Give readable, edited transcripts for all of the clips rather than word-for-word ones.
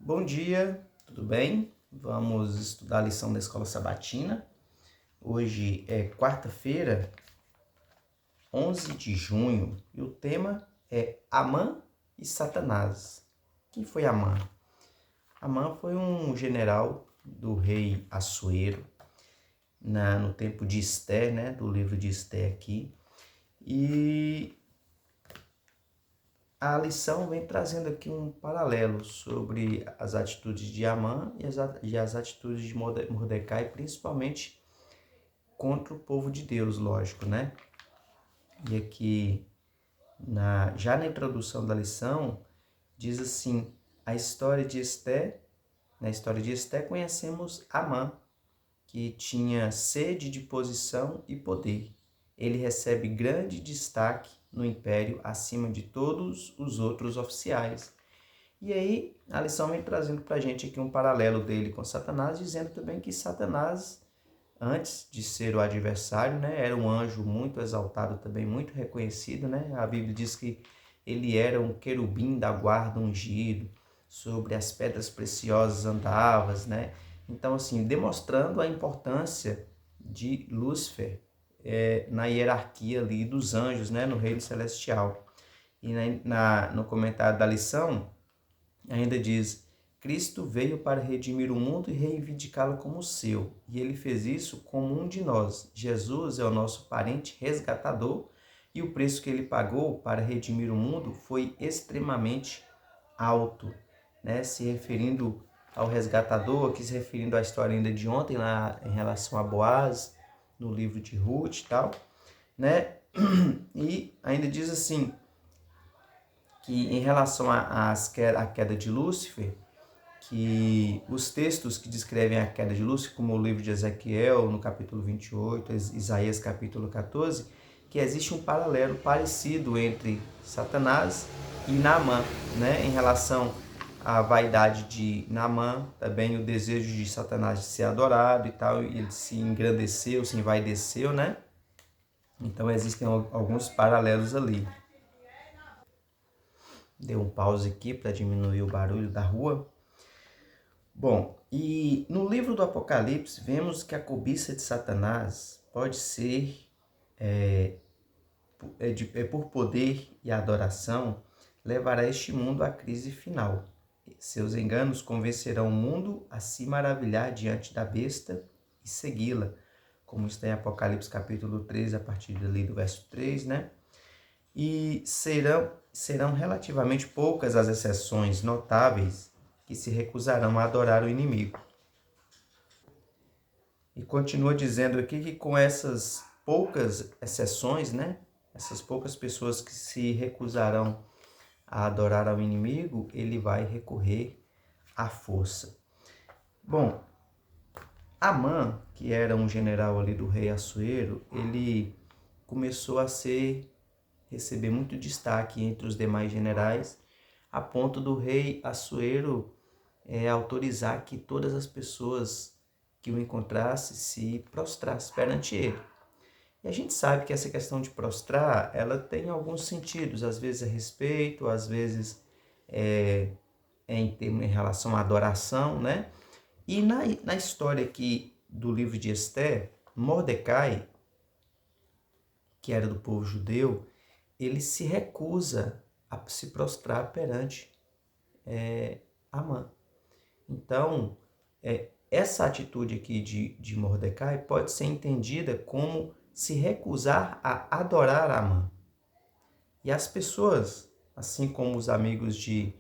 Bom dia, tudo bem? Vamos estudar a lição da Escola Sabatina. Hoje é quarta-feira, 11 de junho, e o tema é Amã e Satanás. Quem foi Amã? Amã foi um general do rei Assuero, no tempo de Esté, né? Do livro de Esté aqui. E a lição vem trazendo aqui um paralelo sobre as atitudes de Amã e as atitudes de Mordecai, principalmente contra o povo de Deus, lógico, né? E aqui, já na introdução da lição, diz assim, na história de Esté conhecemos Amã, que tinha sede de posição e poder. Ele recebe grande destaque no império acima de todos os outros oficiais. E aí, a lição vem trazendo para a gente aqui um paralelo dele com Satanás, dizendo também que Satanás, antes de ser o adversário, né, era um anjo muito exaltado também, muito reconhecido, né? A Bíblia diz que ele era um querubim da guarda ungido, sobre as pedras preciosas andavas, né? Então, assim, demonstrando a importância de Lúcifer na hierarquia ali dos anjos, né, no reino celestial. E no comentário da lição, ainda diz, Cristo veio para redimir o mundo e reivindicá-lo como seu, e ele fez isso como um de nós. Jesus é o nosso parente resgatador, e o preço que ele pagou para redimir o mundo foi extremamente alto, né? Se referindo ao resgatador, aqui se referindo à história ainda de ontem, lá em relação a Boaz, no livro de Ruth e tal, né? E ainda diz assim, que em relação à queda de Lúcifer, que os textos que descrevem a queda de Lúcifer, como o livro de Ezequiel, no capítulo 28, Isaías, capítulo 14, que existe um paralelo parecido entre Satanás e Naamã, né? Em relação à vaidade de Naamã, também o desejo de Satanás de ser adorado e tal, ele se engrandeceu, se envaideceu, né? Então existem alguns paralelos ali. Deu um pause aqui para diminuir o barulho da rua. Bom, e no livro do Apocalipse vemos que a cobiça de Satanás pode ser por poder e adoração levará este mundo à crise final. Seus enganos convencerão o mundo a se maravilhar diante da besta e segui-la, como está em Apocalipse capítulo 3, a partir dali do verso 3, né? E serão relativamente poucas as exceções notáveis que se recusarão a adorar o inimigo. E continua dizendo aqui que com essas poucas exceções, né? Essas poucas pessoas que se recusarão a adorar ao inimigo, ele vai recorrer à força. Bom, Amã, que era um general ali do rei Assuero, ele começou a receber muito destaque entre os demais generais, a ponto do rei Assuero autorizar que todas as pessoas que o encontrasse se prostrasse perante ele. E a gente sabe que essa questão de prostrar, ela tem alguns sentidos, às vezes é respeito, às vezes em relação à adoração, né? E na história aqui do livro de Esté, Mordecai, que era do povo judeu, ele se recusa a se prostrar perante Amã. Então, essa atitude aqui de Mordecai pode ser entendida como se recusar a adorar Amã. E as pessoas, assim como os amigos de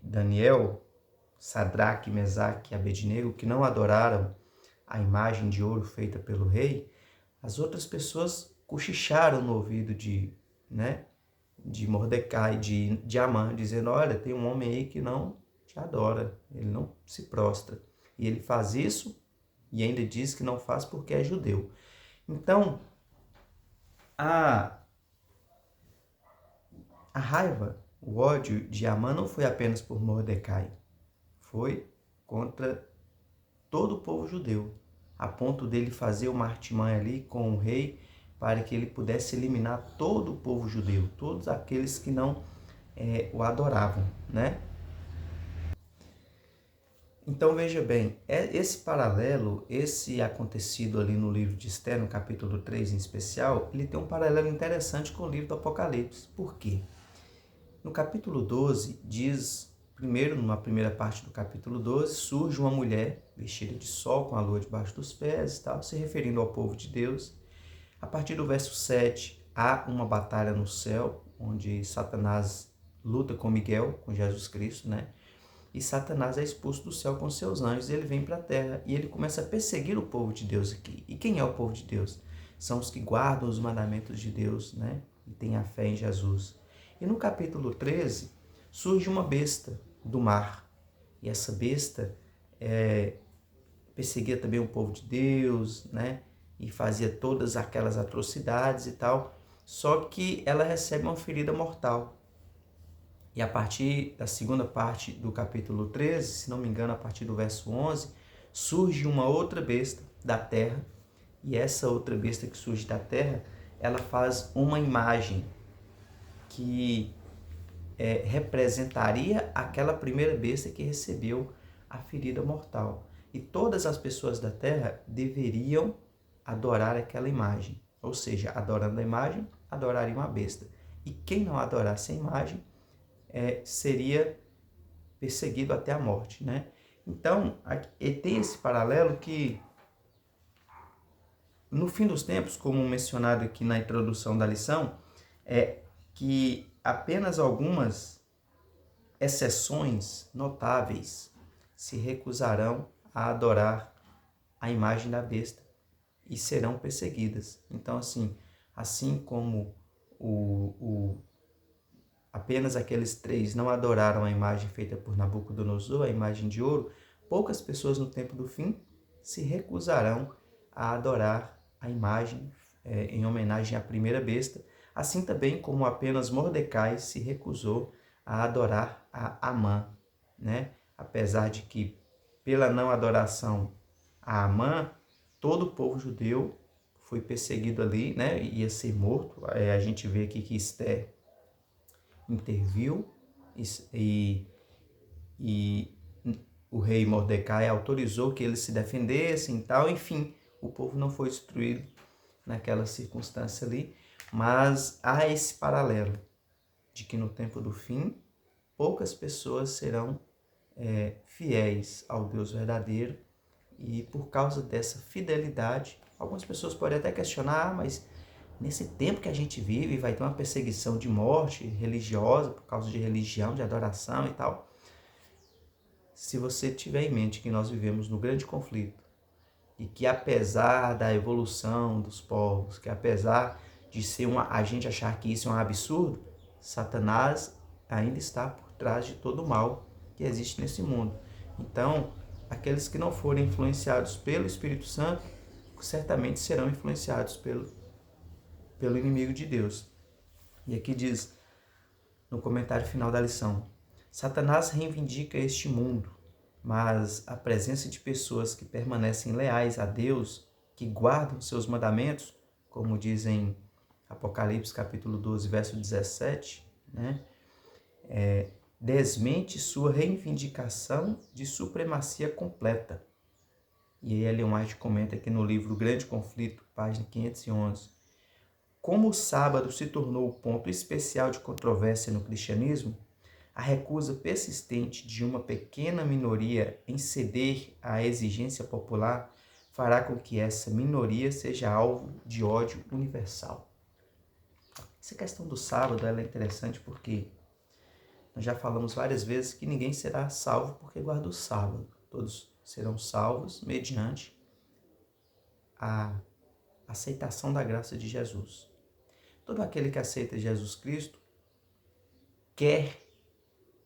Daniel, Sadraque, Mesaque e Abednego, que não adoraram a imagem de ouro feita pelo rei, as outras pessoas cochicharam no ouvido de Mordecai, de Amã, dizendo, olha, tem um homem aí que não te adora, ele não se prostra. E ele faz isso e ainda diz que não faz porque é judeu. Então, a raiva, o ódio de Amã não foi apenas por Mordecai, foi contra todo o povo judeu, a ponto dele fazer uma artimanha ali com o rei para que ele pudesse eliminar todo o povo judeu, todos aqueles que não o adoravam, né? Então veja bem, esse paralelo, esse acontecido ali no livro de Esther, no capítulo 3 em especial, ele tem um paralelo interessante com o livro do Apocalipse. Por quê? No capítulo 12 diz, primeiro, numa primeira parte do capítulo 12, surge uma mulher vestida de sol, com a lua debaixo dos pés e tal, se referindo ao povo de Deus. A partir do verso 7, há uma batalha no céu, onde Satanás luta com Miguel, com Jesus Cristo, né? E Satanás é expulso do céu com seus anjos, e ele vem para a terra e ele começa a perseguir o povo de Deus aqui. E quem é o povo de Deus? São os que guardam os mandamentos de Deus, né? E têm a fé em Jesus. E no capítulo 13, surge uma besta do mar. E essa besta perseguia também o povo de Deus, né? E fazia todas aquelas atrocidades e tal. Só que ela recebe uma ferida mortal. E a partir da segunda parte do capítulo 13, se não me engano, a partir do verso 11, surge uma outra besta da terra. E essa outra besta que surge da terra, ela faz uma imagem que representaria aquela primeira besta que recebeu a ferida mortal. E todas as pessoas da terra deveriam adorar aquela imagem. Ou seja, adorando a imagem, adorariam a besta. E quem não adorasse a imagem, seria perseguido até a morte, né? Então, tem esse paralelo que, no fim dos tempos, como mencionado aqui na introdução da lição, é que apenas algumas exceções notáveis se recusarão a adorar a imagem da besta e serão perseguidas. Então, assim como apenas aqueles 3 não adoraram a imagem feita por Nabucodonosor, a imagem de ouro, poucas pessoas no tempo do fim se recusarão a adorar a imagem em homenagem à primeira besta, assim também como apenas Mordecai se recusou a adorar a Amã, né? Apesar de que, pela não adoração a Amã, todo o povo judeu foi perseguido ali, né? Ia ser morto. A gente vê aqui que Esther interviu e o rei Mordecai autorizou que eles se defendessem e tal. Enfim, o povo não foi destruído naquela circunstância ali, mas há esse paralelo de que no tempo do fim, poucas pessoas serão fiéis ao Deus verdadeiro, e por causa dessa fidelidade, algumas pessoas podem até questionar, mas nesse tempo que a gente vive vai ter uma perseguição de morte religiosa por causa de religião, de adoração e tal. Se você tiver em mente que nós vivemos no grande conflito e que apesar da evolução dos povos, que apesar de a gente achar que isso é um absurdo, Satanás ainda está por trás de todo o mal que existe nesse mundo. Então, aqueles que não forem influenciados pelo Espírito Santo, certamente serão influenciados pelo inimigo de Deus. E aqui diz, no comentário final da lição, Satanás reivindica este mundo, mas a presença de pessoas que permanecem leais a Deus, que guardam seus mandamentos, como diz em Apocalipse capítulo 12, verso 17, né? Desmente sua reivindicação de supremacia completa. E aí Ellen White comenta aqui no livro Grande Conflito, página 511, como o sábado se tornou o ponto especial de controvérsia no cristianismo, a recusa persistente de uma pequena minoria em ceder à exigência popular fará com que essa minoria seja alvo de ódio universal. Essa questão do sábado ela é interessante porque nós já falamos várias vezes que ninguém será salvo porque guarda o sábado. Todos serão salvos mediante a aceitação da graça de Jesus. Todo aquele que aceita Jesus Cristo quer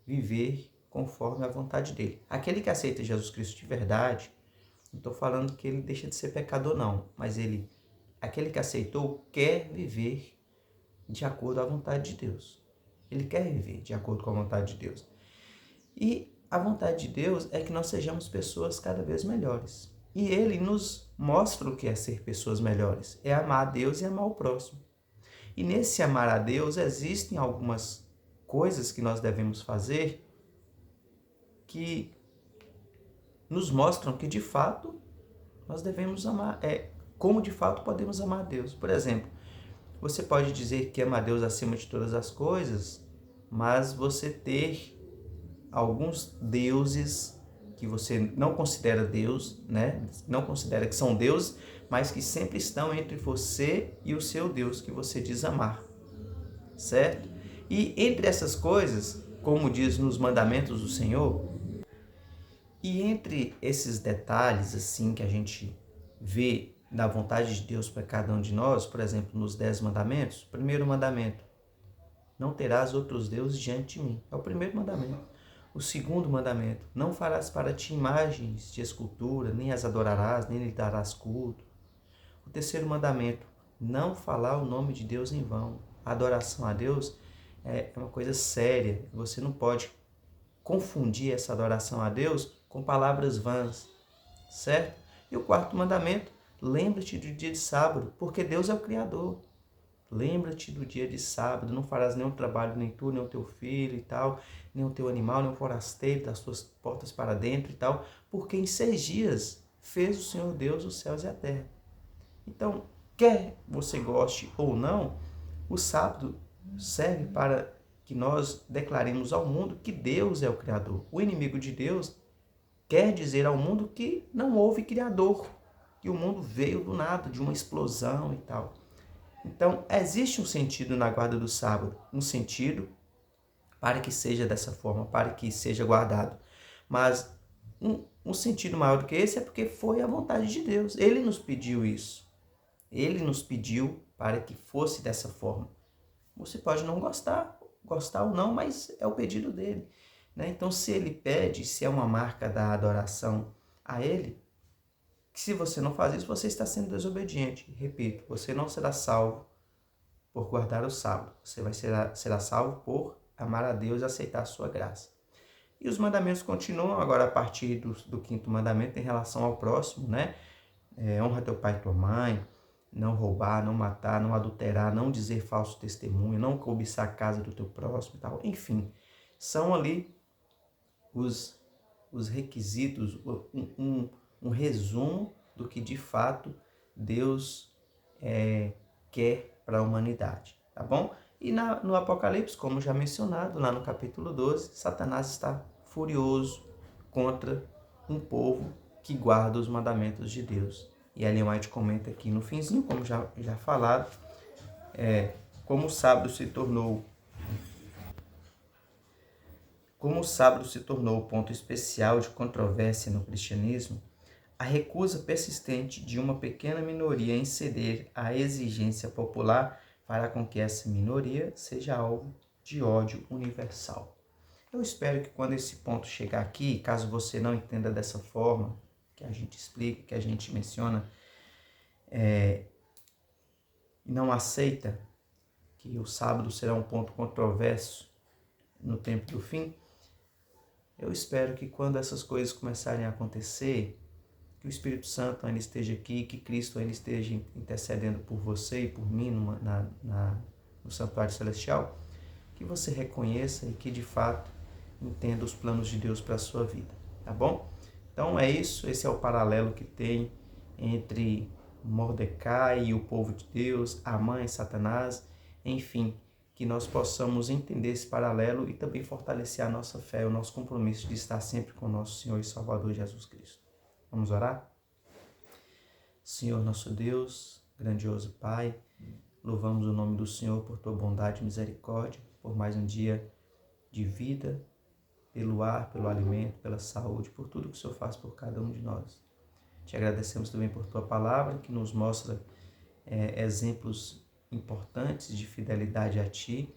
viver conforme a vontade dele. Aquele que aceita Jesus Cristo de verdade, não estou falando que ele deixa de ser pecador não, mas aquele que aceitou quer viver de acordo à vontade de Deus. Ele quer viver de acordo com a vontade de Deus. E a vontade de Deus é que nós sejamos pessoas cada vez melhores. E ele nos mostra o que é ser pessoas melhores. É amar a Deus e amar o próximo. E nesse amar a Deus existem algumas coisas que nós devemos fazer que nos mostram que de fato nós devemos amar, como de fato podemos amar a Deus. Por exemplo, você pode dizer que ama a Deus acima de todas as coisas, mas você ter alguns deuses que você não considera Deus, né? Não considera que são deuses, mas que sempre estão entre você e o seu Deus que você diz amar, certo? E entre essas coisas, como diz nos mandamentos do Senhor, e entre esses detalhes assim que a gente vê da vontade de Deus para cada um de nós, por exemplo, nos 10 mandamentos, primeiro mandamento, não terás outros deuses diante de mim. É o primeiro mandamento. O segundo mandamento, não farás para ti imagens de escultura, nem as adorarás, nem lhe darás culto. O terceiro mandamento, não falar o nome de Deus em vão. A adoração a Deus é uma coisa séria. Você não pode confundir essa adoração a Deus com palavras vãs, certo? E o quarto mandamento, lembra-te do dia de sábado, porque Deus é o Criador. Lembra-te do dia de sábado, não farás nenhum trabalho, nem tu, nem o teu filho e tal, nem o teu animal, nem o forasteiro, das tuas portas para dentro e tal, porque em 6 dias fez o Senhor Deus os céus e a terra. Então, quer você goste ou não, o sábado serve para que nós declaremos ao mundo que Deus é o Criador. O inimigo de Deus quer dizer ao mundo que não houve Criador, que o mundo veio do nada, de uma explosão e tal. Então, existe um sentido na guarda do sábado, um sentido para que seja dessa forma, para que seja guardado. Mas um sentido maior do que esse é porque foi a vontade de Deus. Ele nos pediu isso. Ele nos pediu para que fosse dessa forma. Você pode não gostar ou não, mas é o pedido dele, né? Então, se ele pede, se é uma marca da adoração a ele, que se você não faz isso, você está sendo desobediente. Repito, você não será salvo por guardar o sábado. Você será salvo por amar a Deus e aceitar a sua graça. E os mandamentos continuam agora a partir do quinto mandamento em relação ao próximo, né? Honra teu pai e tua mãe, não roubar, não matar, não adulterar, não dizer falso testemunho, não cobiçar a casa do teu próximo e tal. Enfim, são ali os requisitos, um resumo do que de fato Deus quer para a humanidade, tá bom? E no Apocalipse, como já mencionado, lá no capítulo 12, Satanás está furioso contra um povo que guarda os mandamentos de Deus. E Ellen White comenta aqui no finzinho, como já falado, como o sábado se tornou o ponto especial de controvérsia no cristianismo, a recusa persistente de uma pequena minoria em ceder à exigência popular fará com que essa minoria seja alvo de ódio universal. Eu espero que quando esse ponto chegar aqui, caso você não entenda dessa forma, que a gente explica, que a gente menciona, e não aceita que o sábado será um ponto controverso no tempo do fim, eu espero que quando essas coisas começarem a acontecer, que o Espírito Santo ainda esteja aqui, que Cristo ainda esteja intercedendo por você e por mim no Santuário Celestial, que você reconheça e que de fato entenda os planos de Deus para a sua vida, tá bom? Então é isso, esse é o paralelo que tem entre Mordecai e o povo de Deus, Amã e Satanás, enfim, que nós possamos entender esse paralelo e também fortalecer a nossa fé, o nosso compromisso de estar sempre com o nosso Senhor e Salvador Jesus Cristo. Vamos orar? Senhor nosso Deus, grandioso Pai, louvamos o nome do Senhor por tua bondade e misericórdia, por mais um dia de vida, pelo ar, pelo alimento, pela saúde, por tudo que o Senhor faz por cada um de nós. Te agradecemos também por tua palavra, que nos mostra exemplos importantes de fidelidade a Ti,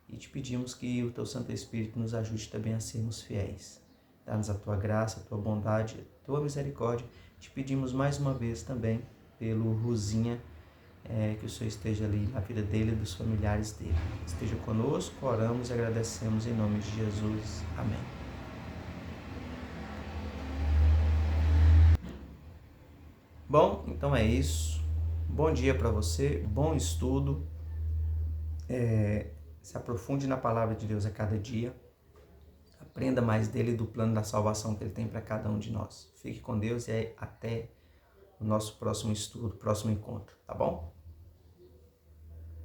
e te pedimos que o teu Santo Espírito nos ajude também a sermos fiéis. Dá-nos a tua graça, a tua bondade, a tua misericórdia. Te pedimos mais uma vez também pelo Rosinha, que o Senhor esteja ali na vida dele e dos familiares dele. Esteja conosco, oramos e agradecemos em nome de Jesus. Amém. Bom, então é isso. Bom dia para você, bom estudo. Se aprofunde na palavra de Deus a cada dia. Aprenda mais dele e do plano da salvação que ele tem para cada um de nós. Fique com Deus e até o nosso próximo estudo, próximo encontro, tá bom?